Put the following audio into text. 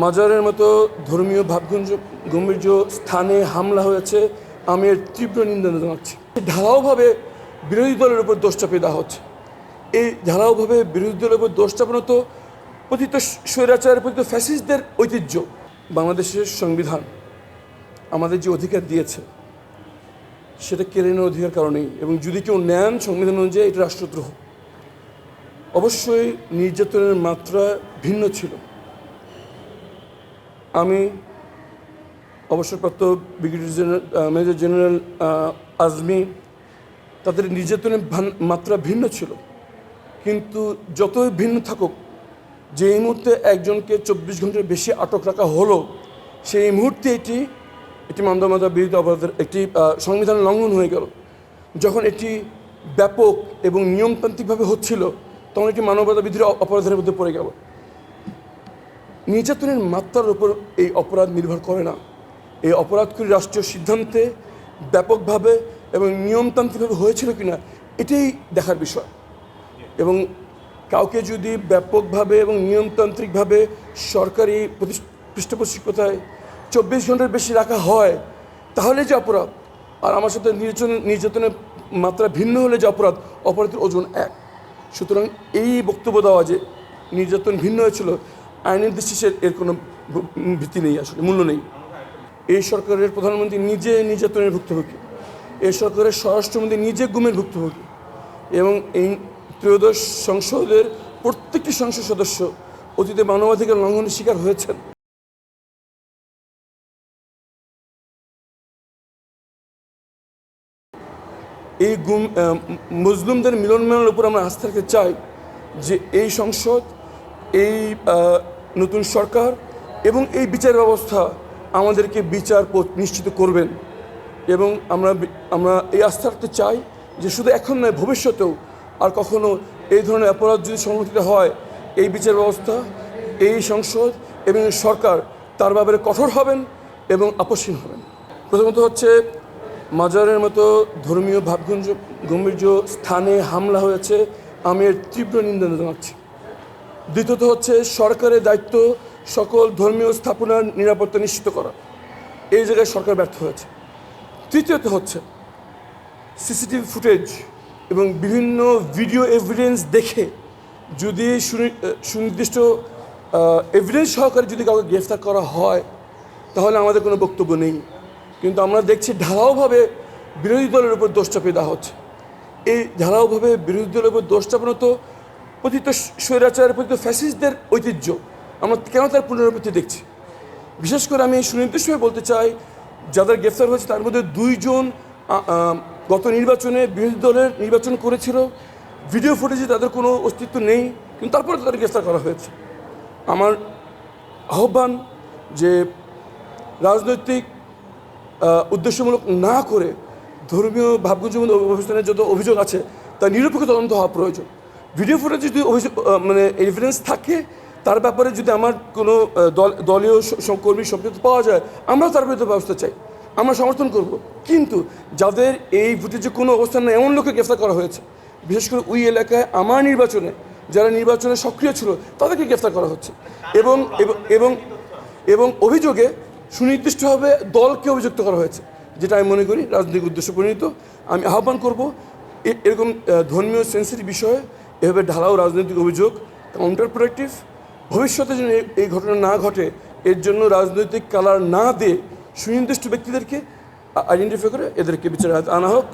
মাজারের মতো ধর্মীয় ভাবগম্ভীর্য স্থানে হামলা হয়েছে, আমি এর তীব্র নিন্দা জানাচ্ছি। ঢালাওভাবে বিরোধী দলের উপর দোষ চাপিয়ে দেওয়া হচ্ছে। এই ঢালাওভাবে বিরোধী দলের উপর দোষ চাপানো তো পতিত স্বৈরাচার, পতিত ফ্যাসিস্টদের ঐতিহ্য। বাংলাদেশের সংবিধান আমাদের যে অধিকার দিয়েছে সেটা কেড়ে নেওয়ার অধিকার কারণেই, এবং যদি কেউ নেন সংবিধান অনুযায়ী এটা রাষ্ট্রদ্রোহ। অবশ্যই নির্যাতনের মাত্রা ভিন্ন ছিল। আমি অবসরপ্রাপ্ত ব্রিগেডিয়ার মেজর জেনারেল আজমি, তাদের নির্যাতনের মাত্রা ভিন্ন ছিল, কিন্তু যতই ভিন্ন থাকুক, যে এই মুহূর্তে একজনকে 24 ঘন্টার বেশি আটক রাখা হলো, সেই মুহূর্তে এটি মানবতা বিরোধী অপরাধের একটি সংবিধান লঙ্ঘন হয়ে গেল। যখন এটি ব্যাপক এবং নিয়মতান্ত্রিকভাবে হচ্ছিল, তখন এটি মানবতা বিরোধী অপরাধের মধ্যে পড়ে গেল। নির্যাতনের মাত্রার উপর এই অপরাধ নির্ভর করে না। এই অপরাধগুলি রাষ্ট্রীয় সিদ্ধান্তে ব্যাপকভাবে এবং নিয়মতান্ত্রিকভাবে হয়েছিল কিনা এটাই দেখার বিষয়। এবং কাউকে যদি ব্যাপকভাবে এবং নিয়মতান্ত্রিকভাবে সরকারি পৃষ্ঠপোষকতায় 24 ঘন্টার বেশি রাখা হয়, তাহলে যে অপরাধ, আর আমার সাথে নির্যাতনের মাত্রা ভিন্ন হলে যে অপরাধের ওজন এক। সুতরাং এই বক্তব্য দেওয়া যে নির্যাতন ভিন্ন হয়েছিল, আইনের দৃষ্টিতে এর কোনো ভিত্তি নেই, আসলে মূল্য নেই। এই সরকারের প্রধানমন্ত্রী নিজে নির্যাতনের ভুক্তভোগী, এই সরকারের স্বরাষ্ট্রমন্ত্রী নিজে গুমের ভুক্তভোগী, এবং এই ত্রয়োদশ সংসদের প্রত্যেকটি সংসদ সদস্য অতীতে মানবাধিকার লঙ্ঘনের শিকার হয়েছেন। এই মুসলিমদের মিলন মেলার উপর আমরা আস্থা রাখতে চাই যে এই সংসদ, এই নতুন সরকার এবং এই বিচার ব্যবস্থা আমাদেরকে বিচার নিশ্চিত করবেন। এবং আমরা এই আস্থা রাখতে চাই যে শুধু এখন নয়, ভবিষ্যতেও আর কখনো এই ধরনের অপরাধ যদি সংঘটিত হয়, এই বিচার ব্যবস্থা, এই সংসদ এবং সরকার তার ব্যাপারে কঠোর হবেন এবং আপসহীন হবেন। প্রথমত হচ্ছে, মাজারের মতো ধর্মীয় ভাবগম্ভীর্য স্থানে হামলা হয়েছে, আমি এর তীব্র নিন্দা জানাচ্ছি। দ্বিতীয়ত হচ্ছে, সরকারের দায়িত্ব সকল ধর্মীয় স্থাপনার নিরাপত্তা নিশ্চিত করা, এই জায়গায় সরকার ব্যর্থ হয়েছে। তৃতীয়ত হচ্ছে, সিসিটিভি ফুটেজ এবং বিভিন্ন ভিডিও এভিডেন্স দেখে যদি সুনির্দিষ্ট এভিডেন্স সহকারে যদি কাউকে গ্রেফতার করা হয়, তাহলে আমাদের কোনো বক্তব্য নেই। কিন্তু আমরা দেখছি ঢালাওভাবে বিরোধী দলের উপর দোষ চাপিয়ে দেওয়া হচ্ছে। এই ঢালাওভাবে বিরোধী দলের উপর দোষ চাপানো তো পতিত স্বৈরাচার, পতিত ফ্যাসিস্টদের ঐতিহ্য। আমরা কেন তার পুনরাবৃত্তি দেখছি? বিশেষ করে আমি সুনির্দিষ্টভাবে বলতে চাই, যাদের গ্রেফতার হয়েছে তার মধ্যে 2 জন গত নির্বাচনে বিরোধী দলের নির্বাচন করেছিল। ভিডিও ফুটেজে তাদের কোনো অস্তিত্ব নেই, কিন্তু তারপরে তাদের গ্রেফতার করা হয়েছে। আমার আহ্বান যে রাজনৈতিক উদ্দেশ্যমূলক না করে ধর্মীয় ভাবগম্ভীর্য অভিযানের যত অভিযোগ আছে তার নিরপেক্ষ তদন্ত হওয়া প্রয়োজন। ভিডিও ফুটেজ যদি এভিডেন্স থাকে, তার ব্যাপারে যদি আমার কোনো দলীয় কর্মী সম্পৃক্ত পাওয়া যায়, আমরাও তার বিরুদ্ধে ব্যবস্থা চাই, আমরা সমর্থন করব। কিন্তু যাদের এই ফুটেজে কোনো অবস্থান নেই এমন লোককে গ্রেফতার করা হয়েছে, বিশেষ করে ওই এলাকায় আমার নির্বাচনে যারা নির্বাচনে সক্রিয় ছিল তাদেরকে গ্রেফতার করা হচ্ছে, এবং এবং এবং অভিযোগে সুনির্দিষ্টভাবে দলকে অভিযুক্ত করা হয়েছে, যেটা আমি মনে করি রাজনৈতিক উদ্দেশ্য পরিণত। আমি আহ্বান করব এরকম ধর্মীয় সেন্সিটিভ বিষয়ে এভাবে ঢালাও রাজনৈতিক অভিযোগ কাউন্টার প্রোডাক্টিভ। ভবিষ্যতে যেন এই ঘটনা না ঘটে, এর জন্য রাজনৈতিক কালার না দিয়ে সুনির্দিষ্ট ব্যক্তিদেরকে আইডেন্টিফাই করে এদেরকে বিচারে আনা হোক।